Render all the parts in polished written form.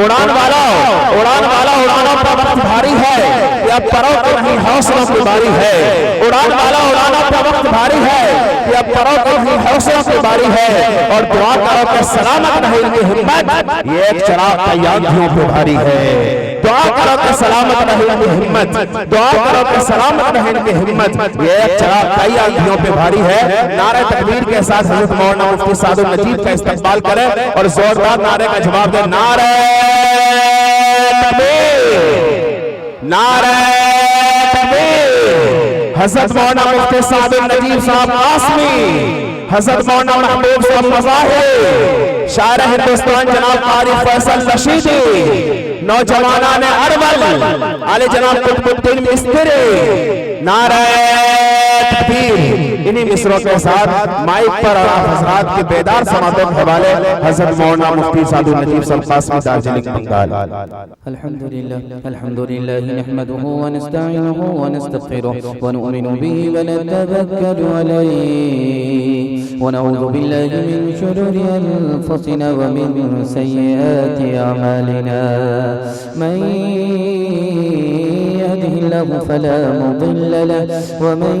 उड़ान वाला उड़ानों पर वक्त भारी है कि अब परो के नहीं हौसलों की बारी है। उड़ान वाला उड़ानों पर वक्त भारी है कि अब परो के नहीं हौसलों की बारी है। और दुआ करो कि सलामत रहे इनकी हिम्मत, ये एक चराग कई आंधियों पे भारी है। दुआ करो कि सलामत रहे इनकी हिम्मत, दुआ करो कि सलामत रहे इनकी हिम्मत, ये एक चराग कई आंधियों पे भारी है। नारे तकबीर के साथ हज़रत मौलाना मुफ्ती सादुल नजीब का इस्तकबाल करें और जोरदार नारे का जवाब दें। नारे तकबीर, नारे तकबीर। हज़रत मौलाना मुफ्ती सादुल नजीब साहब आसमी, हज़रत मौलाना महबूब साहब मज़ाहिर, शायर हिंदुस्तान जनाब कारी फैसल रशीदी, नौजवाना ने अरवल आले जनाब कुतुबुद्दीन मिस्त्री। नारे तकबीर। इन्हीं मिसरों के साथ माइक पर आप हज़रात के बेदार समातों के हवाले हज़रत मौलाना मुफ्ती सादुल नजीब साहब कासमी दार्जिलिंग बंगाल। अल्हम्दुलिल्लाह अल्हम्दुलिल्लाह नहमदुहु व नस्तईनुहु व नस्तगफिरुहु व नु'मिनु बिही व नतवक्कलु अलैहि व नऊज़ु बिल्लाहि मिन शुरूरि अनफुसिना व मिन सय्यिआति अमालिना। मन यहदिहिल्लाहु फला मुदिल्ल लहु व मन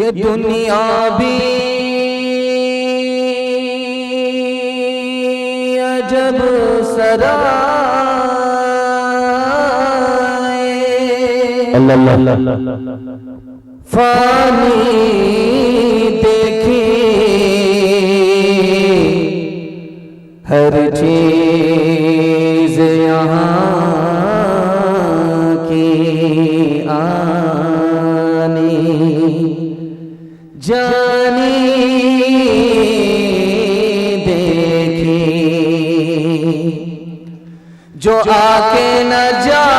ये दुनिया भी अजब सराए फानी देखी हर चीज यहाँ की आनी जानी देखी जो आके न जाए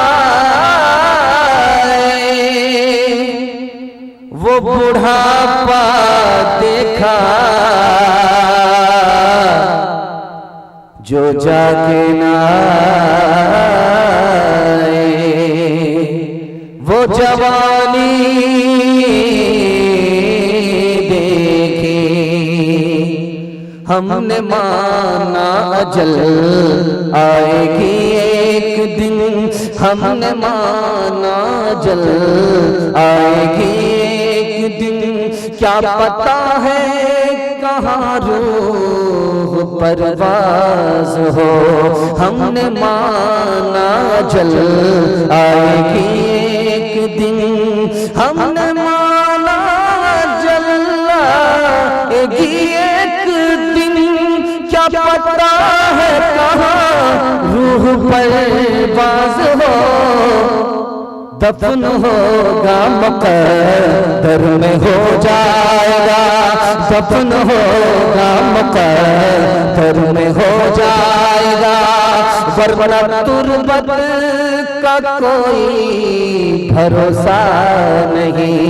वो बुढ़ापा देखा जो जाके न आए वो जवानी हमने माना अजल आएगी एक दिन हमने माना अजल आएगी एक दिन क्या पता है कहाँ रूह परवाज हो हमने माना अजल आएगी एक दिन हमने माना अजल आएगी क्या पता है कहाँ रूह परवाज़ हो दफन होगा मुक़द्दर में हो जाएगा दफन होगा मुक़द्दर में हो जाएगा वरना तुरबत का कोई भरोसा नहीं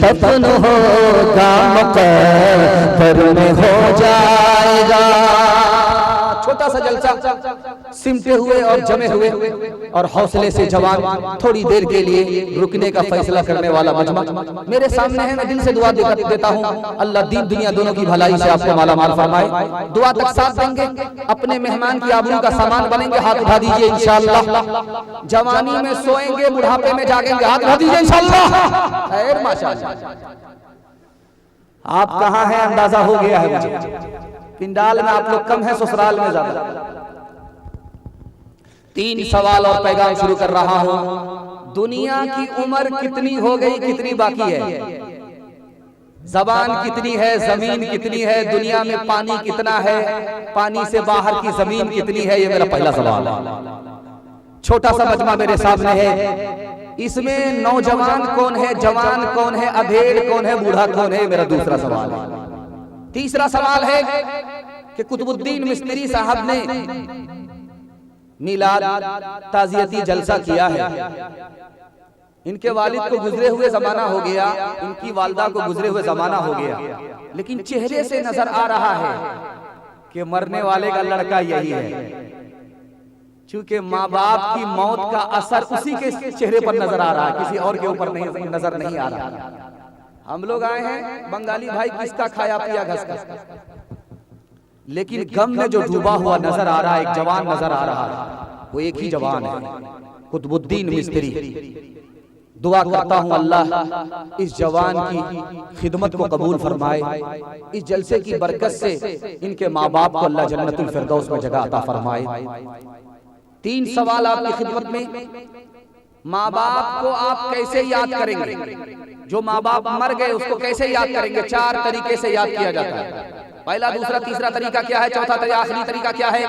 दफन होगा मुक़द्दर में हो जाएगा। छोटा सा जलसा सिमटे हुए और जमे हुए और हौसले से जवान थोड़ी देर के लिए रुकने का फैसला करने वाला मजमा मेरे सामने है। मैं दिल से दुआ देता हूँ अल्लाह दीन दुनिया दोनों की भलाई से आपको माला माल फरमाए। दुआ तक साथ देंगे अपने मेहमान की आबरू का सामान बनेंगे। हाथ उठा दीजिए इंशाअल्लाह। जवानी में सोएंगे बुढ़ापे में जागेंगे। हाथ उठा दीजिए इंशाअल्लाह। खैर माशाअल्लाह। आप कहाँ हैं अंदाजा हो गया है मुझे। पिंडाल में आप लोग कम है, ससुराल में ज्यादा। 3 सवाल और पैगाम शुरू कर रहा हूं। दुनिया की उम्र कितनी हो गई, कितनी बाकी है? जबान कितनी है, जमीन कितनी है, दुनिया में पानी कितना है, पानी से बाहर की जमीन कितनी है? ये मेरा पहला सवाल है। छोटा सा मजमा मेरे सामने है, इसमें नौजवान कौन है, जवान कौन है, अधेड़ कौन है, बूढ़ा कौन है? मेरा दूसरा सवाल है। तीसरा सवाल है कि कुतुबुद्दीन मिस्त्री साहब ने मिलाद ताजियती जलसा किया है। इनके वालिद को गुजरे हुए जमाना हो गया, इनकी वालदा को गुजरे हुए जमाना हो गया, लेकिन चेहरे से नजर आ रहा है कि मरने वाले का लड़का यही है। क्योंकि माँ बाप की मौत का असर उसी के चेहरे पर नजर आ रहा है, किसी और के ऊपर नहीं नजर नहीं आ रहा। हम लोग आए हैं बंगाली भाई, किसका खाया पिया घस घस, लेकिन गम में जो डूबा हुआ नजर आ रहा है, एक जवान नजर आ रहा है, वो एक ही जवान है, कुतुबुद्दीन मिस्त्री। दुआ करता हूं अल्लाह इस जवान की खिदमत को कबूल फरमाए, इस जलसे की बरकत से इनके माँ बाप को अल्लाह जन्नतुल फिरदौस में जगह अता फरमाए। 3 सवाल आपकी खिदमत में। माँ बाप को आप कैसे याद करेंगे? जो माँ बाप मर गए उसको कैसे याद करेंगे? 4 तरीके से याद किया जाता है। पहला, दूसरा, तीसरा तरीका क्या है? चौथा तरीका, आखिरी तरीका क्या है?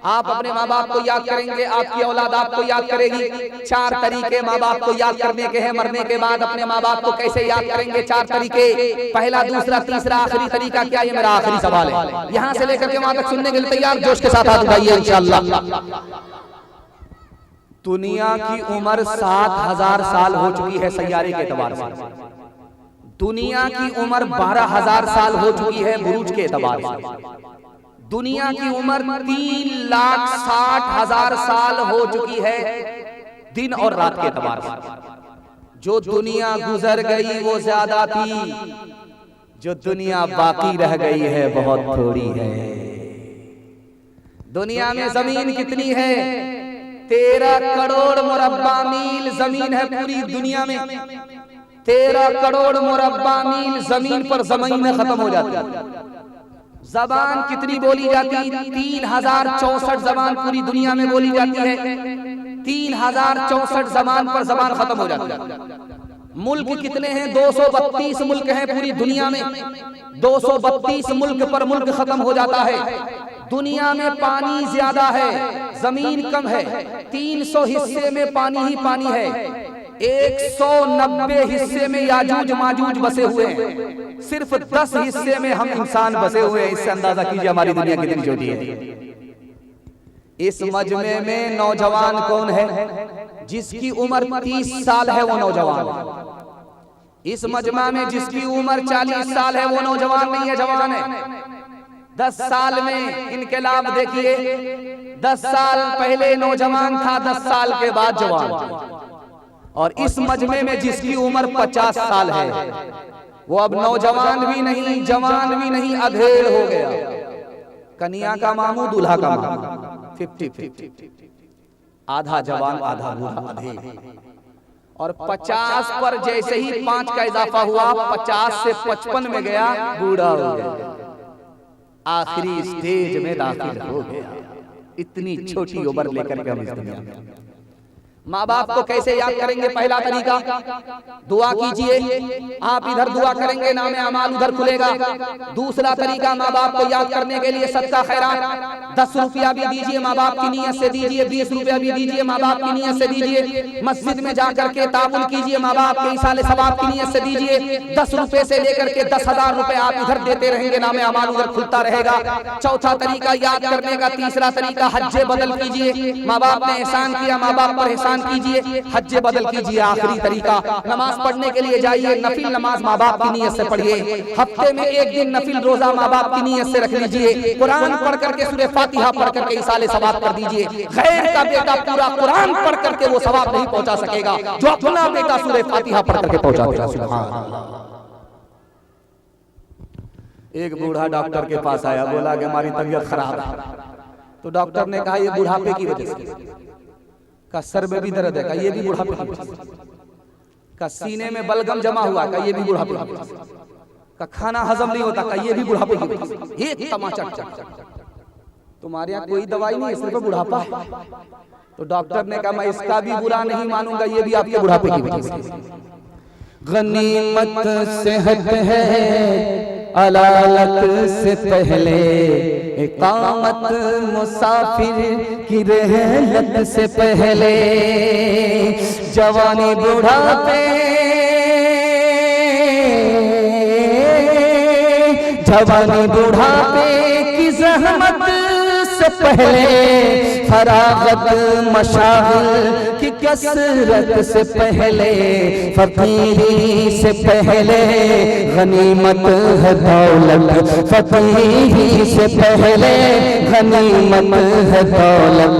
आप अपने माँ बाप को याद करेंगे, आपकी औलाद आपको याद करेगी। 4 तरीके माँ बाप को याद करने के हैं। मरने के बाद अपने माँ बाप को कैसे याद करेंगे? 4 तरीके। पहला, दूसरा, तीसरा, आखिरी तरीका क्या? ये मेरा आखिरी सवाल है। यहाँ से लेकर के वहां तक सुनने के लिए तैयार? जोश के साथ हाथ उठाइए इंशाअल्लाह। दुनिया की उम्र 7000 साल हो चुकी है सैयारे के एतबार से। दुनिया की उम्र 12000 साल हो चुकी है बुरूज के एतबार से। दुनिया की उम्र 3,60,000 साल हो चुकी है दिन और रात के एतबार से। जो दुनिया गुजर गई वो ज्यादा थी, जो दुनिया बाकी रह गई है बहुत थोड़ी है। दुनिया में जमीन कितनी है? 13 करोड़ मुरब्बा मील जमीन है पूरी दुनिया में। 13 करोड़ मुरब्बा मील जमीन पर जमीन खत्म हो जाती है। जबान कितनी बोली जाती? 3064 जबान पूरी दुनिया में बोली जाती है। 3064 जबान पर जबान खत्म हो जाती है। मुल्क कितने हैं? 232 मुल्क हैं पूरी दुनिया में। 232 मुल्क पर मुल्क खत्म हो जाता है। दुनिया में पानी ज्यादा है, जमीन कम है। 300 हिस्से में पानी ही पानी है। 190 हिस्से में याजूज माजूज बसे हुए हैं। सिर्फ 10 हिस्से में हम इंसान बसे हुए हैं। इससे अंदाजा कीजिए हमारी दुनिया कितनी छोटी है। इस मजमे में नौजवान कौन है? जिसकी उम्र 30 साल है वो नौजवान है। इस मजमा में जिसकी उम्र 40 साल है वो नौजवान नहीं है, जवान है। 10 साल में इनकलाब देखिए, 10 साल पहले नौजवान था, 10 साल के बाद जवान। और इस मजमे में जिसकी उम्र 50 साल है वो अब नौजवान भी नहीं, जवान भी नहीं, अधेड़ हो गया। कन्या का मामू दूल्हा का मामू 50-50, आधा जवान आधा बूढ़ा अधेड़। और 50 पर जैसे ही 5 का इजाफा हुआ, 50 से 55 में गया, बूढ़ा हो गया, आखिरी स्टेज में दाखिल हो गया। इतनी छोटी उम्र लेकर के हम इस दुनिया में। माँ बाप को कैसे याद करेंगे? पहला तरीका, दुआ कीजिए। आप इधर दुआ करेंगे, नाम अमाल उधर खुलेगा। दूसरा तरीका, माँ बाप को याद करने के लिए सदका खैरात, 10 रुपया भी दीजिए, माँ बाप की नीयत से दीजिए। 20 रुपया भी दीजिए, माँ बाप की नीयत से दीजिए। मस्जिद में जाकर के ताउन कीजिए, माँ बाप के इसाले सवाब की नीयत से दीजिए। 10 रुपए से लेकर के 10,000 रुपए आप इधर देते रहेंगे, नाम अमाल उधर खुलता रहेगा। चौथा तरीका याद करने का। तीसरा तरीका, हज्जे बदल कीजिए। माँ बाप ने एहसान किया, माँ बाप पर एहसान कीजिए, हज्जे बदल कीजिए। आखिरी तरीका, नमाज पढ़ने के लिए जाइए, नफिल नमाज माँ बाप की नीयत से पढ़िए। हफ्ते में 1 दिन नफिल रोजा माँ बाप की नीयत से रख लीजिए। कुरान पढ़ करके सूरह फातिहा पढ़ करके इसाले सवाब कर दीजिए। गैर का बेटा पूरा कुरान पढ़ करके वो सवाब नहीं पहुंचा सकेगा जो अपना बेटा सूरह फातिहा पढ़ करके पहुंचा देगा। सुभान अल्लाह। एक बूढ़ा डॉक्टर के पास आया, बोला कि हमारी तबीयत खराब है। तो डॉक्टर ने कहा ये बुढ़ापे की वजह से। का सर में भी दर्द है, का ये भी बुढ़ापे की वजह से। का सीने में बलगम जमा हुआ, का ये भी बुढ़ापे की वजह से। का खाना हजम नहीं होता, का ये भी बुढ़ापे की वजह से। एक तमाचा तुम्हारे यहाँ कोई दवाई नहीं है, सिर्फ बुढ़ापा है। तो डॉक्टर ने कहा मैं इसका भी बुरा नहीं मानूंगा, ये भी आपके बुढ़ापे की वजह से। गनीमत सेहत है अलालत से पहले, इकामत मुसाफिर की रहलत से पहले। जवानी बुढ़ापे, जवानी बुढ़ापे की जहमत से पहले, फरागत मशागिल की कसरत से पहले, फकीरी से पहले गनीमत है दौलत, फकीरी से पहले गनीमत है दौलत।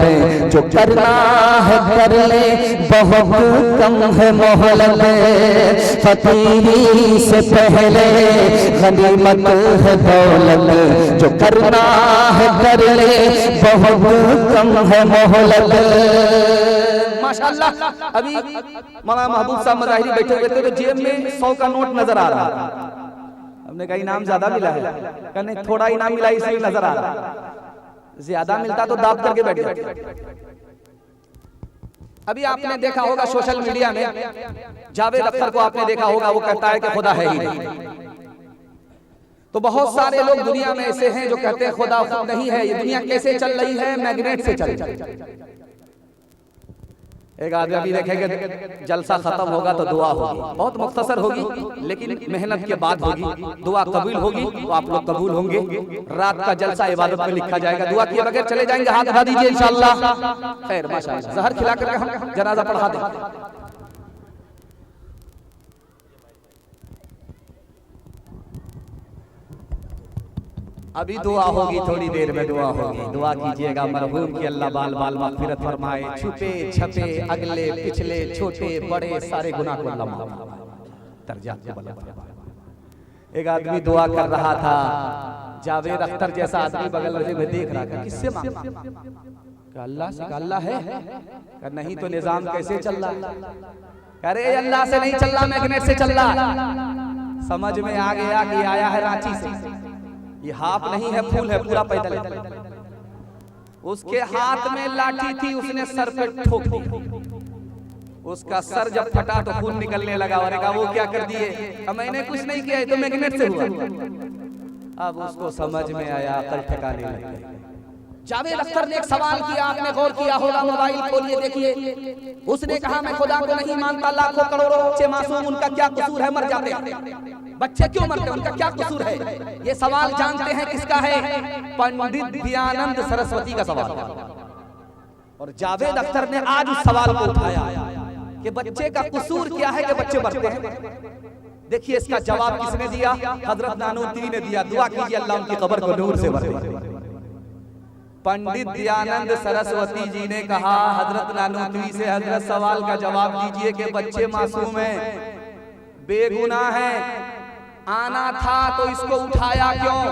जो करना है कर ले, बहुत कम है मोहलत, फकीरी से पहले गनीमत है दौलत। जो करना है कर ले, बहुत कम है मोहलत। माशाअल्लाह। अभी मौलाना महबूब साहब मज़ाहिरी बैठे हुए थे तो जेब में 100 का नोट नजर आ रहा था। हमने कहा इनाम ज्यादा मिला है, कहा नहीं थोड़ा इनाम मिला इसलिए नजर आ रहा, ज्यादा मिलता तो दाब करके बैठ जाते। अभी आपने देखा होगा सोशल मीडिया में जावेद अख्तर को आपने देखा होगा, वो कहता है कि खुदा है ही नहीं। तो बहुत सारे लोग दुनिया में ऐसे हैं जो कहते हैं खुदा खुद नहीं है। ये दुनिया कैसे चल रही है? मैग्नेट से चल रही है। एक आदमी अभी देखेंगे जलसा खत्म होगा तो दुआ होगी, बहुत मुख्तसर होगी लेकिन मेहनत के बाद होगी। दुआ कबूल होगी तो आप लोग कबूल होंगे। रात का जलसा इबादत में लिखा जाएगा, दुआ किए बगैर चले जाएंगे, हाथ उठा दीजिए इंशाअल्लाह। खैर माशाअल्लाह, जहर खिला करके हम जनाजा पढ़ा दें। अभी दुआ होगी, थोड़ी देर में दुआ होगी। दुआ कीजिएगा मरहूम की अल्लाह बाल बाल मग़फ़िरत फरमाए, छुपे छपे अगले पिछले छोटे बड़े सारे गुनाह को अल्लाह माफ़ फरमाए। एक आदमी दुआ कर रहा था, जावेद अख्तर जैसा आदमी बगल में देख रहा था, किससे मांगा? अल्लाह से। अल्लाह है? नहीं तो निजाम कैसे चल रहा है? अरे अल्लाह से नहीं चल रहा, मैग्नेट से चल रहा। समझ में आ गया कि आया है रांची से। ये हाफ नहीं है, फूल है, पूरा पैदल है। उसके हाथ में लाठी थी, उसने सर पे ठोक दी। उसका सर जब फटा तो खून निकलने लगा और कहा वो क्या कर दिए? मैंने कुछ नहीं किया, तो मैग्नेट से हुआ। अब उसको समझ में आया, अकल ठिकाने लगी। जावेद अख्तर ने एक सवाल किया, आपने गौर किया होगा, मोबाइल खोलिए देखिए। उसने कहा मैं खुदा को नहीं मानता, लाखों करोड़ों बच्चे मासूम, उनका क्या कसूर है मर जाते हैं? बच्चे क्यों मरते हैं, उनका क्या कसूर है? ये सवाल जानते हैं किसका है? पंडित दयानंद सरस्वती का सवाल है। और जावेद अख्तर ने आज उस सवाल को उठाया कि बच्चे का कसूर क्या है कि बच्चे मरते हैं। देखिए इसका जवाब किसने दिया? हजरत नानूतवी ने दिया। दुआ कीजिए अल्लाह उनकी कब्र को नूर से भर दे। पंडित दयानंद सरस्वती जी ने कहा हजरत नानूतवी से, हजरत सवाल का जवाब दीजिए कि बच्चे मासूम हैं, बेगुनाह हैं, आना था तो इसको उठाया क्यों?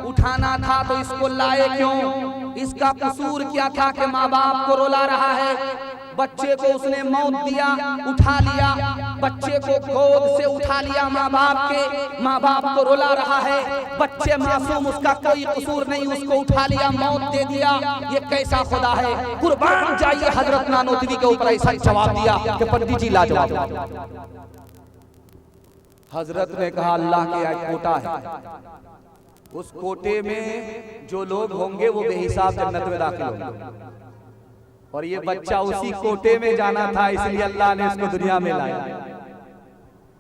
उठाना था तो इसको लाए क्यों? इसका कसूर क्या था कि माँ बाप को रुला रहा है? बच्चे को उसने मौत दिया, उठा लिया, बच्चे को गोद से उठा लिया माँ बाप के, माँ बाप को रुला रहा है। बच्चे मासूम, उसका कोई कसूर नहीं, उसको उठा लिया, मौत दे दिया। ये कैसा खुदा है? कुर्बान जाइए हजरत नानूतवी के ऊपर ऐसा जवाब दिया कि पंडित जी लाजवाब। हजरत ने कहा अल्लाह के एक कोटा है, उस कोटे में जो लोग होंगे वो बेहिसाब जन्नत में दाखिल होंगे। और ये बच्चा उसी कोटे में जाना था, इसलिए अल्लाह ने इसको दुनिया में लाया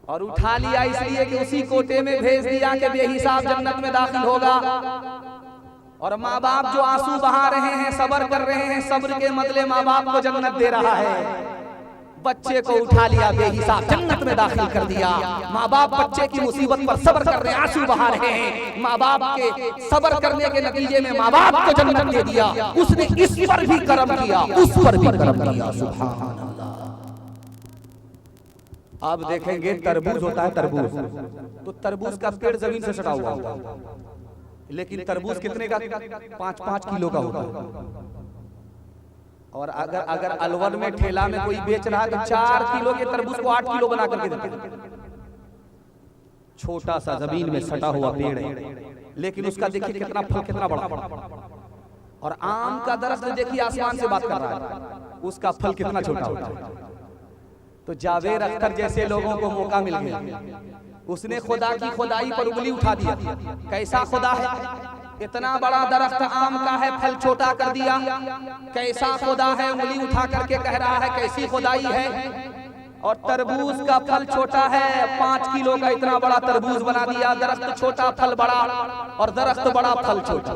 और उठा लिया, इसलिए कि उसी कोटे में भेज दिया कि बेहिसाब जन्नत में दाखिल होगा। और माँ बाप जो आंसू बहा रहे हैं, सब्र कर रहे हैं, सब्र के बदले माँ बाप को जन्नत दे रहा है। बच्चे को उठा लिया, बेहिसाब जन्नत में दाखिल कर दिया। माँ बाप बच्चे की मुसीबत पर सब्र कर रहे हैं, आंसू बहा रहे हैं। माँ बाप के सब्र करने के नतीजे में माँ बाप को जन्नत दे दिया। उसने इस पर भी करम किया, उस पर भी करम किया। सुभान अल्लाह। आप देखेंगे तरबूज होता है, तरबूज तो तरबूज का पेड़ जमीन से सटा हुआ होता है, लेकिन तरबूज कितने का? 5-5 किलो का होता है। और अगर अलवर में ठेला में कोई बेच रहा है तो 4 किलो के तरबूज को 8 किलो बना करके देते हैं। छोटा सा जमीन में सटा हुआ पेड़ है, लेकिन उसका देखिए कितना फल, कितना बड़ा। और आम का दरख्त देखिए आसमान से बात कर रहा है, उसका फल कितना छोटा होता है। तो जावेद अख्तर जैसे लोगों को मौका मिल गया, उसने खुदा की खुदाई पर उंगली उठा दिया। कैसा खुदा है, इतना बड़ा दरख्त आम का है, फल छोटा कर दिया। कैसा खुदा है, उंगली उठा करके कह रहा है कैसी खुदाई है। और तरबूज का फल छोटा है, 5 किलो का इतना बड़ा तरबूज बना दिया। दरख्त छोटा, फल बड़ा, और दरख्त बड़ा, फल छोटा।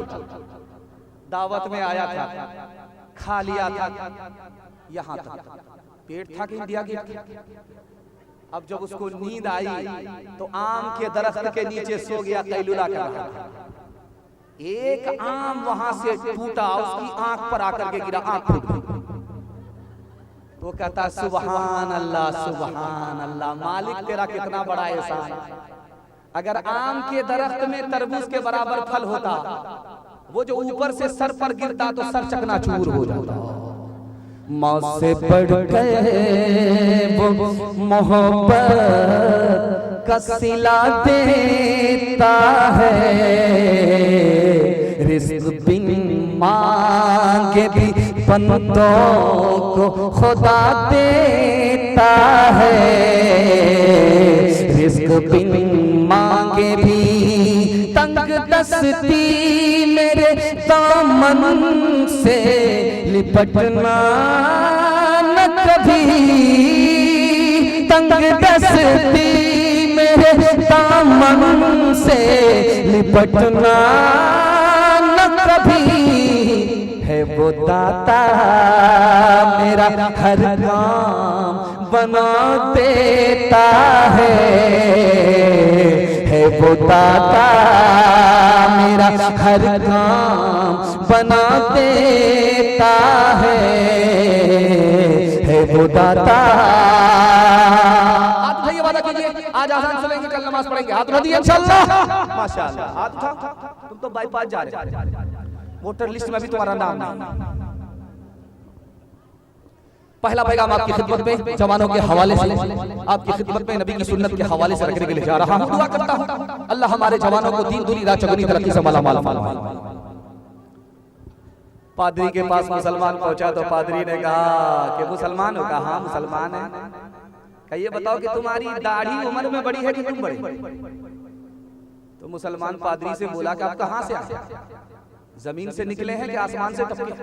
दावत में आया था, खा लिया था, यहाँ तक पेट था कि इंडिया गेट। अब जब उसको नींद आई तो आम के दरख्त के नीचे सो गया, कैलुला कर रहा था। एक आम वहां से टूटा, उसकी आंख पर आकर के गिरा, आंख फूट गई। तो कहता सुभान अल्लाह, सुभान अल्लाह, मालिक तेरा कितना बड़ा एहसान। अगर आम के दरख्त में तरबूज के बराबर फल होता, वो जो ऊपर से सर पर गिरता तो सर चकनाचूर हो जाता। मौत से बढ़ गए वो मोहब्बत का सिला देता है, रिज़्क़ बिन मांगे भी बंदों को खुदा देता है, रिज़्क़ बिन मांगे भी। तंग दस्ती मेरे दामन से लिपटना न कभी, तंग दस्ती मेरे दामन से लिपटना न कभी। है वो दाता मेरा हर काम बना देता है वो दाता मेरा हर काम बना देता है वो दाता। हाथ उठाइए, वादा कीजिए आज आजान सुनेंगे, कल नमाज पढ़ेंगे। हाथ उठा दिए इंशाअल्लाह, माशाअल्लाह। हाथ उठा, तुम तो बाईपास जा रहे हो, वोटर लिस्ट में भी तुम्हारा नाम नहीं। पहला पैगाम आपकी खिदमत में जवानों के हवाले से, आपकी खिदमत में नबी की सुन्नत के हवाले से रखने के लिए जा रहा हूं। दुआ करता हूं अल्लाह हमारे जवानों को दीन दुनी राह चौगुनी तरक्की से मालामाल फरमाए। पादरी के पास मुसलमान पहुंचा तो पादरी ने कहा कि मुसलमान हो? कहा हाँ मुसलमान है। कहिए बताओ कि तुम्हारी दाढ़ी उम्र में बड़ी है कि तुम बड़े? तो मुसलमान पादरी से बोला कि आप कहां से आए? जमीन से निकले हैं कि आसमान से टपके?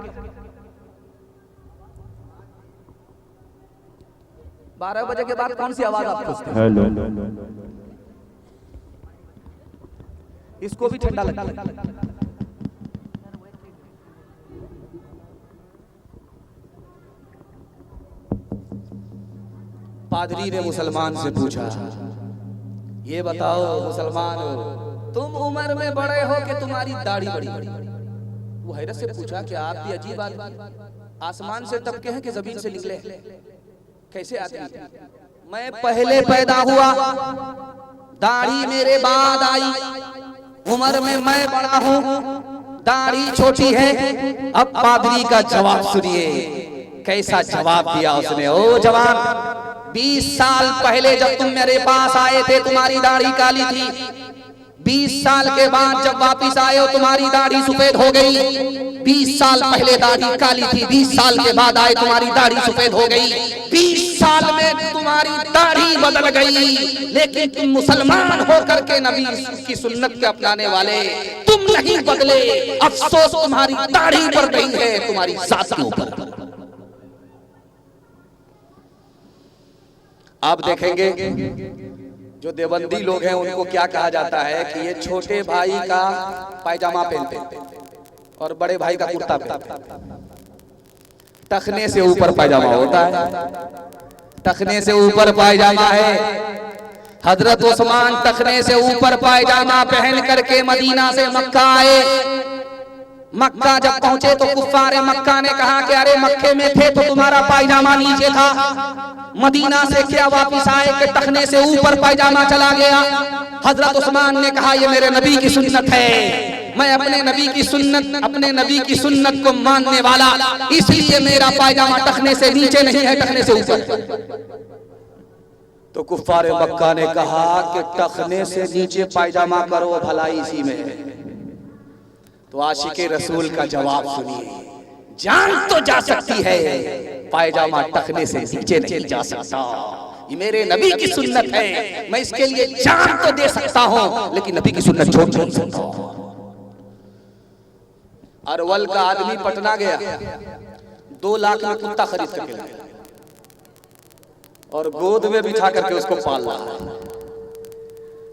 12 बजे के बाद कौन सी आवाज आप पूछते हैं? हेलो। इसको भी ठंडा लगता है। पादरी ने मुसलमान से पूछा, ये बताओ मुसलमान हो, तुम उम्र में बड़े हो कि तुम्हारी दाढ़ी बड़ी? वो हैरत से पूछा कि आप भी अजीब आदमी, आसमान से टपके हैं कि जमीन से निकले? कैसे आदमी? मैं पहले पैदा हुआ, दाढ़ी मेरे बाद आई, उम्र में मैं बड़ा हूँ, दाढ़ी छोटी है। अब पादरी का जवाब सुनिए, कैसा जवाब दिया उसने। ओ जवान, 20 साल पहले जब तुम मेरे पास आए थे तुम्हारी दाढ़ी काली थी, 20 साल के बाद जब वापिस आए हो तुम्हारी दाढ़ी सफेद हो गई। 20 साल पहले दाढ़ी काली थी, 20 साल के बाद आए तुम्हारी दाढ़ी सफेद हो गई। 20 साल में तुम्हारी दाढ़ी बदल गई, लेकिन तुम मुसलमान होकर के नबी की सुन्नत के अपनाने वाले तुम नहीं बदले। अफसोस तुम्हारी दाढ़ी पर नहीं है, तुम्हारी जात के ऊपर। आप देखेंगे जो देवबंदी लोग हैं उनको क्या कहा जाता है कि ये छोटे भाई का पायजामा पहनते और बड़े भाई का कुर्ता पहनते। टखने से ऊपर पायजामा होता है, टखने से ऊपर पायजामा है। हजरत उस्मान टखने से ऊपर पायजामा पहन करके मदीना से मक्का आए। मक्का जब पहुंचे तो कुफ्फारे मक्का ने कहा कि अरे मक्के में थे तो तुम्हारा पायजामा नीचे था, मदीना से क्या वापिस आए कि टखने से ऊपर पायजामा चला गया। हजरत उस्मान ने कहा ये मेरे नबी की सुन्नत है, मैं अपने नबी की सुन्नत को मानने वाला, इसलिए मेरा पायजामा टखने से नीचे नहीं है, टखने से ऊपर। तो कुफ्फार मक्का ने कहा कि टखने से नीचे पायजामा करो, भलाई इसी में है। तो आशिके रसूल का जवाब सुनिए, जान तो जा सकती है, पायजामा टखने से नीचे नहीं जा सकता। ये मेरे नबी की सुन्नत है, मैं इसके लिए जान तो दे सकता हूं, लेकिन नबी की सुन्नत छोड़ नहीं सकता। अरवल का आदमी पटना गया, 2 लाख में कुत्ता खरीद करके लाया और गोद में बिठा करके उसको पाल रहा है।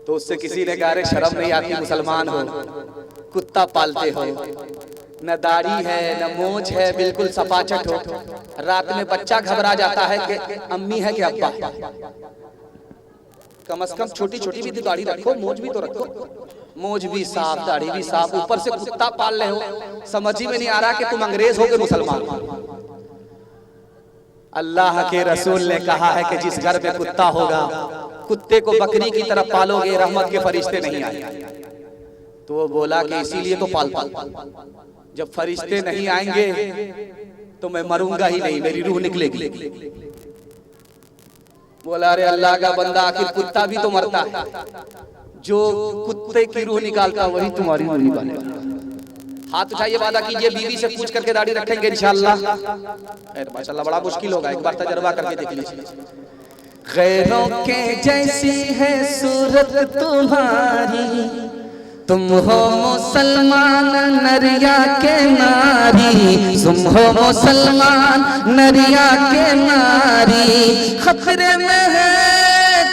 तो उससे किसी ने कहा, अरे शर्म नहीं आती, मुसलमान हो, कुत्ता पालते हो, न दाढ़ी है न मोछ है, बिल्कुल सफाचट हो, रात में बच्चा घबरा जाता है कि अम्मी है कि अब्बा। कम से कम छोटी छोटी भी दाढ़ी रखो, मोछ भी तो रखो, मोछ भी साफ, दाढ़ी भी साफ, ऊपर से कुत्ता पाल रहे हो। समझ ही में नहीं आ रहा कि तुम अंग्रेज हो के मुसलमान हो। अल्लाह के रसूल ने कहा है कि जिस घर में कुत्ता होगा, कुत्ते को बकरी की तरह पालोगे, रहमत के फरिश्ते नहीं आएंगे। तो वो बोला कि इसीलिए तो पाल, जब फरिश्ते नहीं आएंगे तो मैं मरूंगा ही नहीं, मेरी रूह निकलेगी। बोला, अरे अल्लाह का बंदा, आखिर कुत्ता भी तो मरता है, जो कुत्ते की रूह निकालता वही तुम्हारी रूह निकालेगा। हाथ उठाइए, वादा कीजिए, बीवी से पूछ करके दाढ़ी रखेंगे इंशाअल्लाह। माशाअल्लाह, बड़ा मुश्किल होगा, एक बार तजर्बा करके देख लीजिए। गैरों के जैसी है सूरत तुम्हारी, तुम हो मुसलमान नरिया के नारी, तुम हो मुसलमान नरिया के नारी, खतरे में है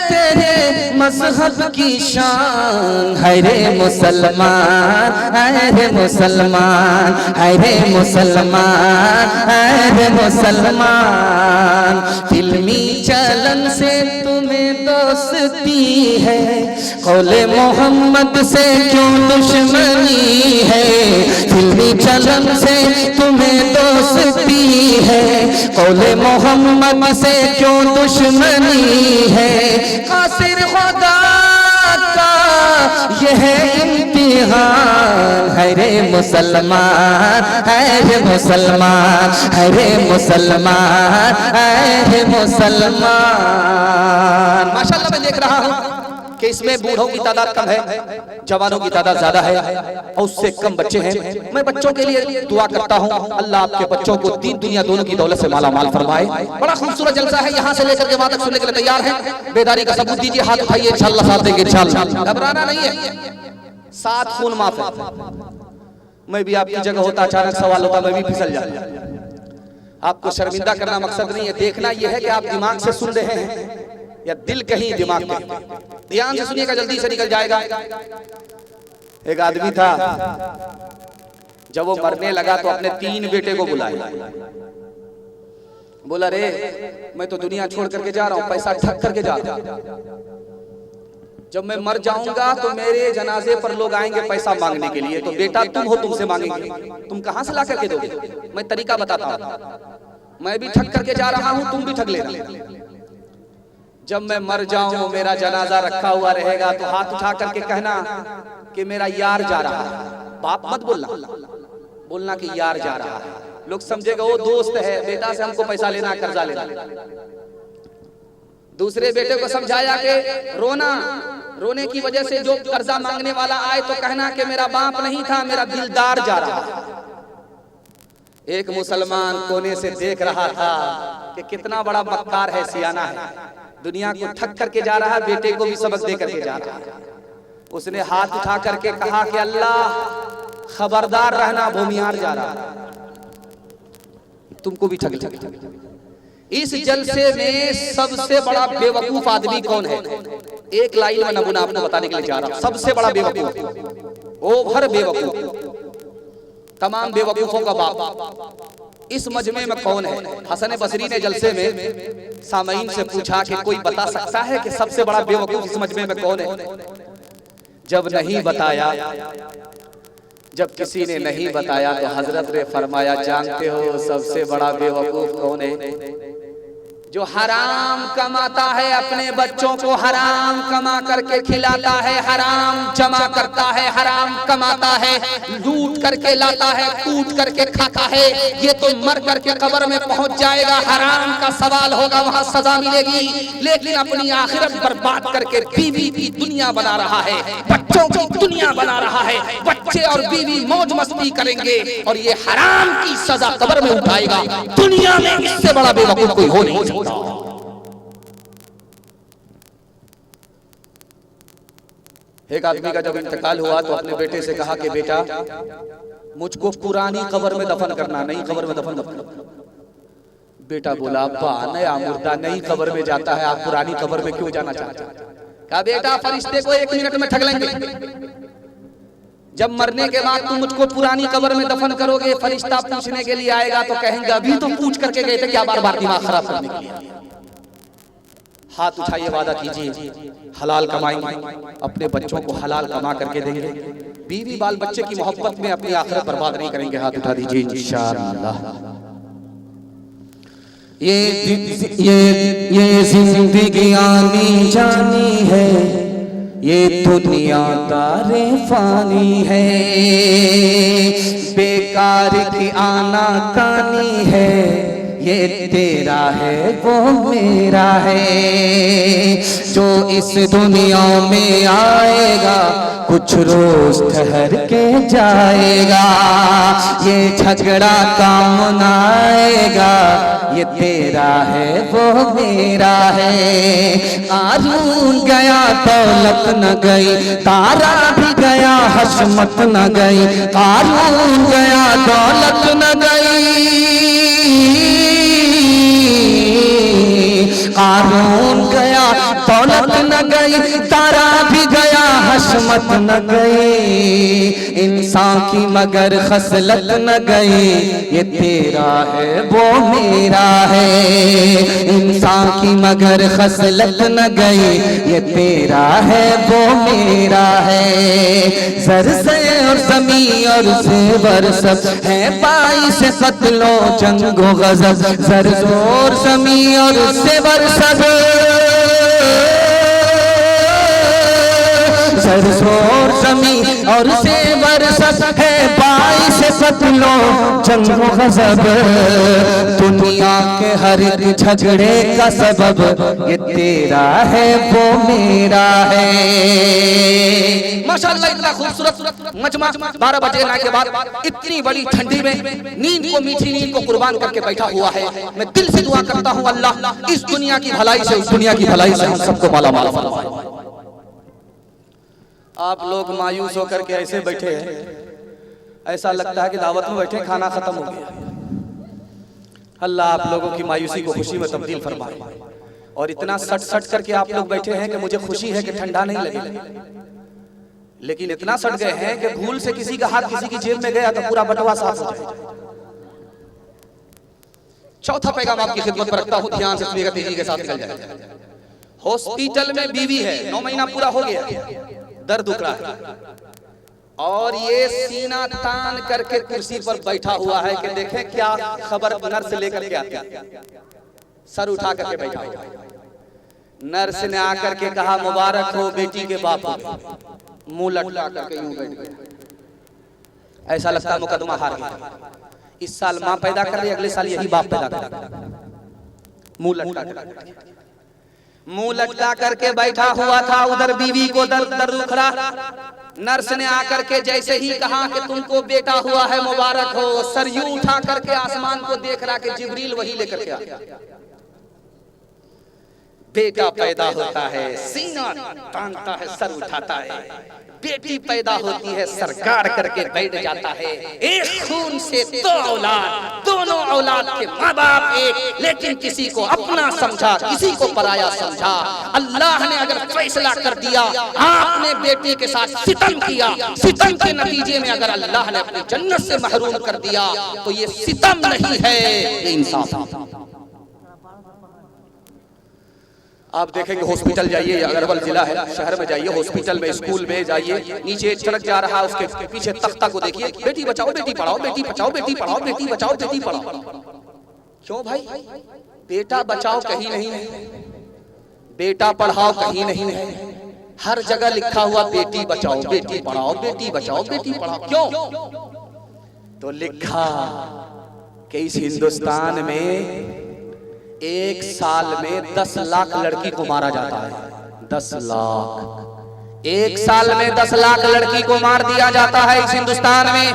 तेरे मजहब की शान। है रे मुसलमान, है रे मुसलमान, है रे मुसलमान, है रे मुसलमान। फिल्मी चलन से तुम्हें दोस्ती है, कौले मोहम्मद से क्यों दुश्मनी है। फिल्मी चलन से तुम्हें दोस्ती है, कौले मोहम्मद से क्यों दुश्मनी है। कासिर खुदा का यह इम्तिहान। है रे मुसलमान, है रे मुसलमान, है रे मुसलमान, है रे मुसलमान। माशाअल्लाह, मैं देख रहा हूँ कि इसमें बूढ़ों की तादाद कम है, जवानों की तादाद ज्यादा है और उससे कम बच्चे हैं। मैं बच्चों के लिए दुआ करता हूँ, अल्लाह आपके बच्चों को दीन दुनिया दोनों की दौलत से माला माल फरमाए। बड़ा खूबसूरत जलसा है, यहाँ से लेकर के वहां तक सुनने के लिए तैयार हैं। बेदारी का सबूत दीजिए, हाथ उठाइए, इंशाअल्लाह साथ देंगे, इंशाअल्लाह। घबराना नहीं है, 7 खून माफ है। मैं भी आपकी जगह होता, अचानक सवाल होता, मैं भी फिसल जाता। आपको शर्मिंदा करना मकसद नहीं है, देखना यह है कि आप दिमाग से सुन रहे हैं या दिल कहीं दिमाग में। ध्यान से सुनिएगा, जल्दी से निकल जाएगा। एक आदमी था, जब वो मरने लगा तो अपने 3 बेटे को बुलाया। बोला, रे मैं तो दुनिया छोड़ करके जा रहा हूं, पैसा ठग करके जा रहा हूं। जब मैं मर जाऊंगा तो मेरे जनाजे पर लोग आएंगे पैसा मांगने के लिए, तो बेटा तुम हो, तुमसे मांगेंगे। तुम कहां से ला करके दोगे? मैं तरीका बताता हूं, मैं भी ठग करके जा रहा हूं, तुम भी ठग लेना। जब मैं मर जाऊं, मेरा जनाजा रखा हुआ रहेगा, तो हाथ उठा करके कहना कि मेरा यार जा रहा है। बाप मत बोलना, बोलना कि यार जा रहा है। लोग समझेगा वो दोस्त है, बेटा से हमको पैसा लेना, कर्जा लेना। दूसरे बेटे को समझाया कि रोने की वजह से जो कर्जा मांगने वाला आए तो कहना कि मेरा बाप नहीं था, मेरा दिलदार जा रहा है। एक मुसलमान कोने से देख रहा था कि कितना बड़ा मक्कार है, सियाना है, दुनिया को ठग करके जा रहा है, बेटे को भी सबक दे करके जा रहा है। उसने हाथ उठा करके कहा कि अल्लाह खबरदार रहना, भूमियार जा रहा है, तुमको भी ठग लेगा। इस जलसे में सबसे बड़ा बेवकूफ आदमी कौन है? एक लाइन में नमूना आपको बताने के लिए जा रहा हूं। सबसे बड़ा बेवकूफ, ओवर बेवकूफ, तमाम बेवकूफों का बाप इस मजमे में कौन है? हसन बसरी ने जलसे में सामईन से पूछा कि कोई बता सकता है कि सबसे बड़ा बेवकूफ इस मजमे में कौन है? जब नहीं बताया, जब किसी ने नहीं बताया तो हजरत ने फरमाया, जानते हो सबसे बड़ा बेवकूफ कौन है? जो हराम कमाता है अपने बच्चों को हराम कमा करके खिलाता है, हराम जमा करता है, हराम कमाता है, लूट करके लाता है, कूट करके खाता है, ये तो मर करके कब्र में पहुंच जाएगा, हराम का सवाल होगा, वहां सजा मिलेगी। लेकिन अपनी आखिरत बर्बाद करके बीवी की दुनिया बना रहा है, बच्चों की दुनिया बना रहा है, बच्चे और बीवी मौज मस्ती करेंगे और ये हराम की सजा कब्र में उठाएगा। दुनिया में इससे बड़ा बेवकूफ कोई हो नहीं सकता। एक आदमी का जब इंतकाल हुआ तो अपने बेटे से कहा कि बेटा मुझको पुरानी कब्र में दफन करना, नई कब्र में दफन करना। बेटा बोला अब्बा नया मुर्दा नई कब्र में जाता है, आप पुरानी कब्र में क्यों जाना चाहते हैं? कहा बेटा फरिश्ते को 1 मिनट में ठग लेंगे, जब मरने के बाद तुम मुझको पुरानी कब्र में दफन करोगे, फरिश्ता पूछने के लिए आएगा तो कहेंगे अभी तो पूछ करके गए थे, क्या बार बार दिमाग खराब करने के लिए। हाथ उठाइए, वादा कीजिए हलाल कमाएंगे, अपने बच्चों को हलाल कमा करके देंगे, बीवी बाल बच्चे की मोहब्बत में अपनी आखिरत बर्बाद नहीं करेंगे। हाथ उठा दीजिए इंशाअल्लाह। ये जिंदगी आनी जानी है, ये दुनिया तारे फानी है, बेकार की आना कानी है, ये तेरा है वो मेरा है। जो इस दुनिया में आएगा कुछ रोज ठहर के जाएगा, ये झगड़ा काम न आएगा, ये तेरा है वो मेरा है। कारून गया दौलत न गई, तारा भी गया हशमत न गई, कारून गया दौलत न गई, कारून गया दौलत न गई, तारा भी गया हशमत न गई, इंसान की मगर खसलत न गई, ये तेरा है वो मेरा है। इंसान की मगर खसलत न गई, ये तेरा है वो मेरा है। जर से और ज़मीं और ज़ेवर सब है बाइस कत्लो जंगो गज़ब, जर और ज़मीं और ज़ेवर सब, सरसोर ज़मीं और ज़ेवर सब है बाइस कत्लो जंगो गज़ब, दुनिया के हर एक झगड़े का सबब, ये तेरा है वो मेरा है। माशाअल्लाह इतना खूबसूरत मजमा 12 बजे के बाद इतनी बड़ी ठंडी में नींद को, मीठी नींद को कुर्बान करके बैठा हुआ है। मैं दिल से दुआ करता हूँ अल्लाह इस दुनिया की भलाई से, उस दुनिया की भलाई से हम सबको माला माला फरमाए। आप लोग मायूस होकर के ऐसे बैठे हैं, ऐसा लगता है कि दावत में बैठे खाना खत्म हो गया। अल्लाह आप लोगों की मायूसी को खुशी में तब्दील फरमाए। और इतना सट करके आप लोग बैठे हैं कि मुझे खुशी है कि ठंडा नहीं लगेगा, लेकिन इतना सट गए हैं कि भूल से किसी का हाथ किसी की जेब में गया तो पूरा बटवा साफ हो जाए। चौथा पैगाम आपकी खिदमत पर रखता हूं, ध्यान से सुनिएगा, तेजी के साथ निकल जाए। हॉस्पिटल में बीवी है, 9 महीना पूरा हो गया, दर्द उठ रहा है और ये सीना तान करके कुर्सी पर बैठा हुआ है कि देखें क्या खबर नर्स लेकर के आती है। सर उठा करके बैठा हुआ है। नर्स ने आकर के कहा मुबारक हो बेटी के बाप को, मुंह लटका करके यूं बैठ गया। ऐसा लगता है मुकदमा हार गया। इस साल मां पैदा कर रही, अगले साल यही बाप पैदा करेगा। मुंह लटका करके बैठा हुआ था, उधर बीवी को दर्द उठ रहा। नर्स ने आकर के जैसे ही कहा कि तुमको बेटा हुआ है मुबारक हो, सर यूं उठा करके आसमान को देख रहा कि जिब्रील वही लेकर के आया। बेटा पैदा होता है, सीना तानता है, सर उठाता है। बेटी पैदा होती है, सरकार करके बैठ जाता है। एक खून से 2 औलाद, दोनों औलाद के माँ बाप एक, लेकिन किसी को अपना समझा, किसी को पराया समझा। अल्लाह ने अगर फैसला कर दिया, आपने बेटी के साथ सितम किया, सितम के नतीजे में अगर अल्लाह ने अपनी जन्नत से महरूम कर दिया तो ये सितम नहीं है, ये इंसाफ। आप देखेंगे हॉस्पिटल जाइए, अरवल जिला है, शहर में जाइए, हॉस्पिटल में, स्कूल में जाइए, नीचे ट्रक जा रहा है, उसके पीछे तख्ता को देखिए, बेटी बचाओ बेटी पढ़ाओ, बेटी बचाओ बेटी पढ़ाओ, बेटी बचाओ बेटी पढ़ाओ। क्यों भाई? बेटा बचाओ कहीं नहीं है, बेटा पढ़ाओ कहीं नहीं है, हर जगह लिखा हुआ बेटी बचाओ बेटी पढ़ाओ, बेटी बचाओ बेटी पढ़ाओ। क्यों? तो लिखा कि इस हिंदुस्तान में एक साल में 10 लाख लड़की को मारा जाता है। 10 लाख, एक साल में 10 लाख लड़की को मार दिया जाता है इस हिंदुस्तान में।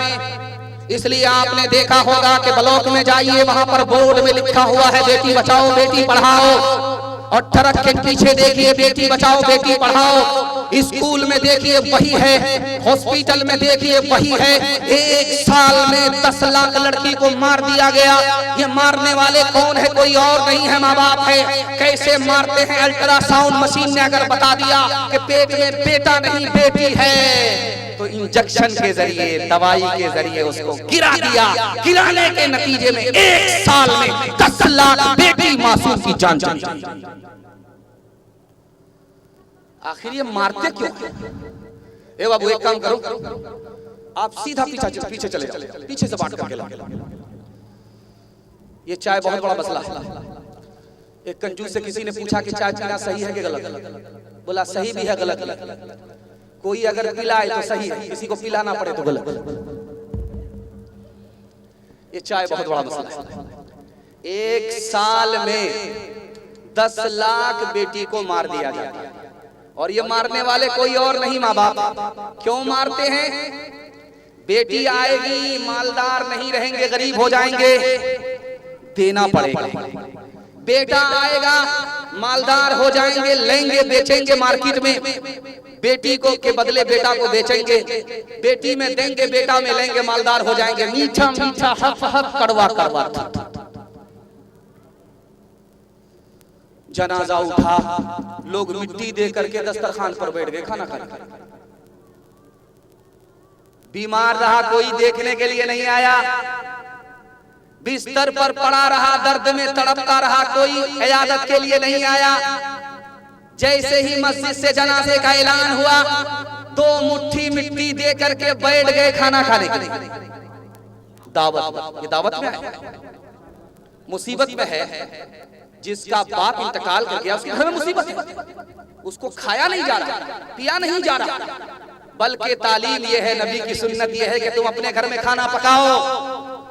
इसलिए आपने देखा होगा कि ब्लॉक में जाइए, वहां पर बोर्ड में लिखा हुआ है बेटी बचाओ बेटी पढ़ाओ, और ट्रक के पीछे देखिए बेटी बचाओ बेटी पढ़ाओ, स्कूल में देखिए वही है, हॉस्पिटल में देखिए वही है। एक साल में 10 लाख लड़की को मार दिया गया। ये मारने वाले कौन है? कोई और नहीं है, माँ बाप है। कैसे मारते हैं? अल्ट्रासाउंड मशीन ने अगर बता दिया कि पेट में बेटा नहीं बेटी है, तो इंजेक्शन के जरिए, दवाई के जरिए उसको गिरा दिया। गिराने के नतीजे में एक साल में 10 लाख बेटी मासूम की जान चली। आखिर ये मारते क्यों? ए बाबू एक काम करो, आप सीधा पीछे चले जाओ, पीछे से बांट करके लाओ। ये चाय बहुत बड़ा मसला है। एक कंजूस से किसी ने पूछा कि चाय पीना सही है कि गलत? बोला सही भी है गलत भी। कोई अगर पिलाए तो सही है, किसी को पिलाना पड़े तो गलत। ये चाय बहुत बड़ा मसला है। एक साल में 10 लाख बेटी को मार दिया जाता है, और ये मारने वाले कोई और नहीं, माँ बाप। क्यों मारते हैं? बेटी आएगी, मालदार नहीं रहेंगे, गरीब हो जाएंगे, देना पड़ेगा। बेटा आएगा, मालदार हो जाएंगे, लेंगे बेचेंगे मार्केट में, बेटी को के बदले बेटा को बेचेंगे, बेटी में देंगे बेटा में लेंगे, मालदार हो जाएंगे। मीठा मीठा हफ हफ कड़वा कड़वा। जनाजा उठा, लोग मिट्टी दे करके दस्तरखान पर बैठ गए खाना खाने। बीमार रहा, कोई देखने के लिए नहीं आया, बिस्तर पर पड़ा रहा, दर्द में तड़पता रहा, कोई इयादत के लिए नहीं आया। जैसे ही मस्जिद से जनाजे का ऐलान हुआ, 2 मुट्ठी मिट्टी दे करके बैठ गए खाना खाने के लिए। दावत, ये दावत में है, मुसीबत में है। जिसका बाप इंतकाल कर गया उसके घर में मुसीबत है, उसको खाया नहीं जा रहा, पिया नहीं जा रहा। बल्कि तालीम यह है, नबी की सुन्नत यह है कि तुम अपने घर में खाना पकाओ,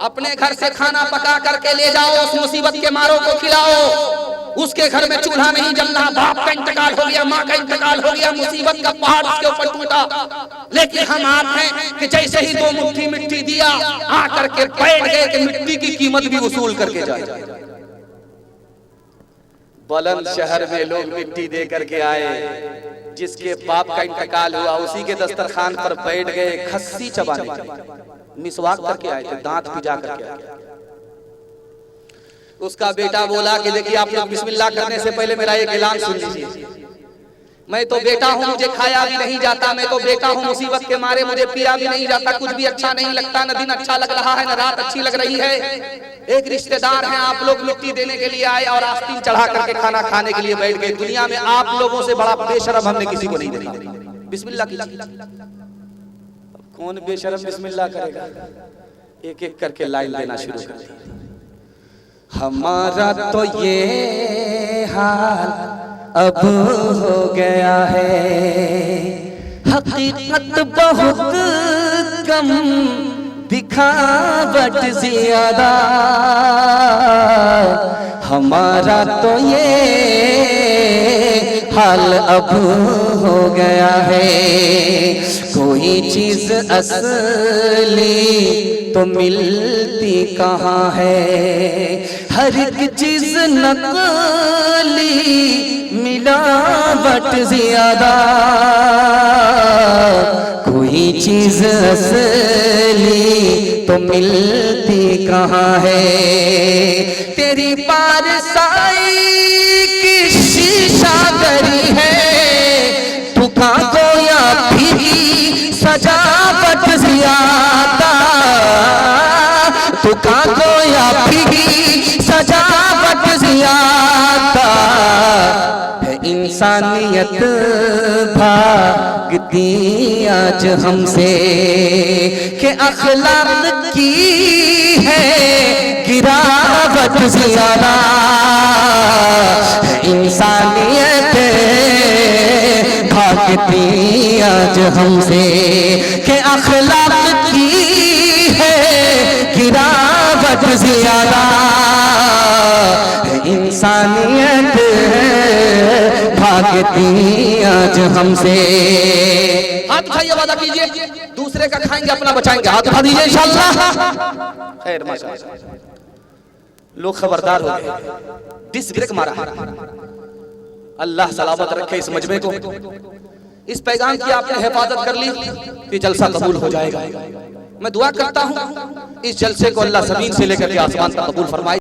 अपने घर से खाना पका करके ले जाओ, उस मुसीबत के मारों को खिलाओ। उसके घर में चूल्हा नहीं जल रहा, बाप का इंतकाल हो गया, माँ का इंतकाल हो गया, मुसीबत का पहाड़ उसके ऊपर टूटा। लेकिन हम आप हैं कि जैसे ही 2 मुट्ठी मिट्टी दिया, आकर के बैठ गए कि मिट्टी की कीमत भी वसूल करके जाए। बुलंद शहर में लोग मिट्टी दे करके आए, जिसके बाप का इंतकाल हुआ उसी के दस्तरखान पर बैठ गए, खस्सी चबाने, मिसवाक करके आए थे, दांत पिजा करके आए। उसका बेटा बोला कि देखिए आप लोग बिस्मिल्लाह करने से पहले मेरा एक ऐलान सुन लीजिए। मैं तो बेटा हूँ, मुझे खाया भी नहीं जाता, मैं तो बेटा हूँ, मुसीबत के मारे मुझे पिया भी नहीं जाता, कुछ भी अच्छा नहीं लगता, न दिन अच्छा लग रहा है न रात अच्छी लग रही है। एक रिश्तेदार हैं, आप लोग मिट्टी देने के लिए आए और आस्तीन चढ़ा करके खाना खाने के लिए बैठ गए। दुनिया में आप लोगों से बड़ा बेशरम हमने किसी को नहीं देखा। बिस्मिल्लाह कीजिए। कौन बेशरम बिस्मिल्लाह करेगा? एक एक करके लाइन लेना शुरू कर दी। हमारा तो ये हाल अब हो गया है, हकीकत बहुत कम, दिखावट ज्यादा। हमारा तो ये हाल अब हो गया है, कोई चीज असली तो मिलती कहाँ है, हर एक चीज नकली, मिलावट ज्यादा। कोई चीज असली तो मिलती कहाँ है, तेरी पारसाई की शीशा करी है, तू कहाँ गोया भी सजावट ज्यादा, तू कहाँ गोया भी सजावट ज्यादा। इंसानियत भागती आज हमसे कि अखलाक की है गिरावट ज़्यादा है इंसानियत भागती आज हमसे के अखलाक की है गिरावट ज़्यादा है इंसानियत भागती आज हमसे। हाथ उठाइए, वादा कीजिए दूसरे का खाएंगे अपना बचाएंगे। हाथ उठा दीजिए इंशाअल्लाह। खैर माशाअल्लाह, लोग खबरदार हो गए, डिस ब्रेक मारा है। अल्लाह सलामत रखे इस मजमे को। इस पैगाम की आपने हिफाजत कर ली तो जलसा कबूल हो जाएगा। मैं दुआ करता हूँ इस जलसे को अल्लाह ज़मीन से लेकर के आसमान तक कबूल फरमाए।